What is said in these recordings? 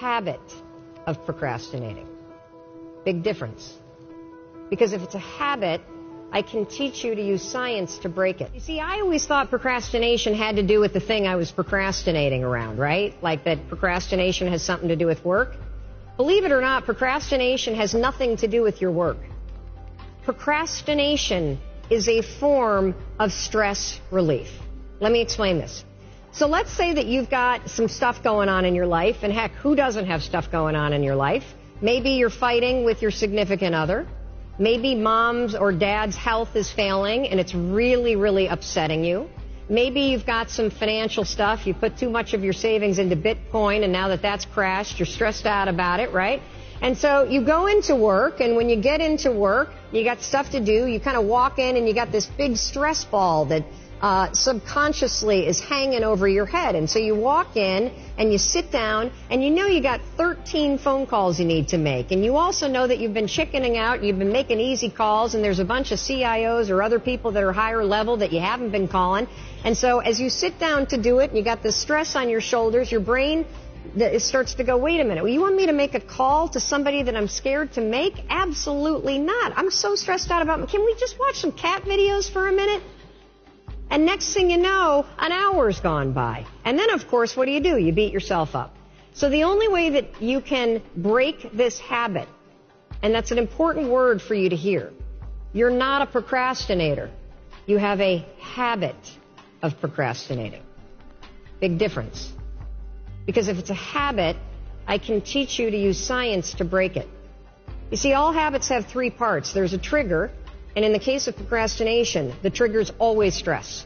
habit of procrastinating. Big difference. Because if it's a habit, I can teach you to use science to break it. You see, I always thought procrastination had to do with the thing I was procrastinating around, right? Like that procrastination has something to do with work. Believe it or not, procrastination has nothing to do with your work. Procrastination is a form of stress relief. Let me explain this. So let's say that you've got some stuff going on in your life, and heck, who doesn't have stuff going on in your life? Maybe you're fighting with your significant other. Maybe mom's or dad's health is failing and it's really, really upsetting you. Maybe you've got some financial stuff. You put too much of your savings into Bitcoin, and now that that's crashed, you're stressed out about it, right? And so you go into work, and when you get into work, you got stuff to do. You kind of walk in and you got this big stress ball that subconsciously is hanging over your head. And so you walk in and you sit down, and you know you got 13 phone calls you need to make. And you also know that you've been chickening out, you've been making easy calls, and there's a bunch of CIOs or other people that are higher level that you haven't been calling. And so as you sit down to do it, and you got this stress on your shoulders, your brain it starts to go, wait a minute, well, you want me to make a call to somebody that I'm scared to make? Absolutely not. I'm so stressed out about, can we just watch some cat videos for a minute? And next thing you know, an hour's gone by. And then, of course, what do? You beat yourself up. So the only way that you can break this habit, and that's an important word for you to hear, you're not a procrastinator. You have a habit of procrastinating. Big difference. Because if it's a habit, I can teach you to use science to break it. You see, all habits have three parts. There's a trigger. And in the case of procrastination, the trigger is always stress.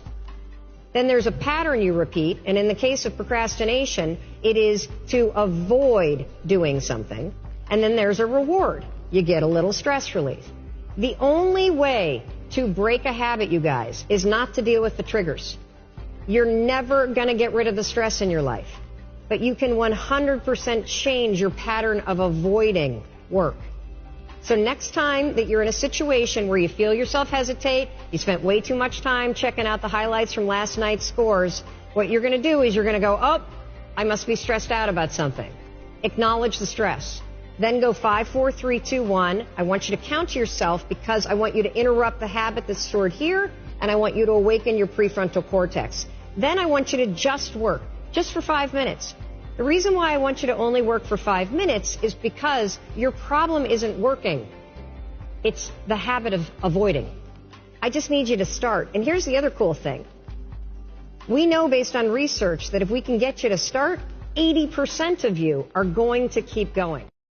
Then there's a pattern you repeat, and in the case of procrastination, it is to avoid doing something. And then there's a reward. You get a little stress relief. The only way to break a habit, you guys, is not to deal with the triggers. You're never going to get rid of the stress in your life. But you can 100% change your pattern of avoiding work. So next time that you're in a situation where you feel yourself hesitate, you spent way too much time checking out the highlights from last night's scores, what you're going to do is you're going to go, oh, I must be stressed out about something. Acknowledge the stress. Then go 5, 4, 3, 2, 1. I want you to count to yourself because I want you to interrupt the habit that's stored here, and I want you to awaken your prefrontal cortex. Then I want you to just work, just for 5 minutes. The reason why I want you to only work for 5 minutes is because your problem isn't working. It's the habit of avoiding. I just need you to start. And here's the other cool thing. We know based on research that if we can get you to start, 80% of you are going to keep going.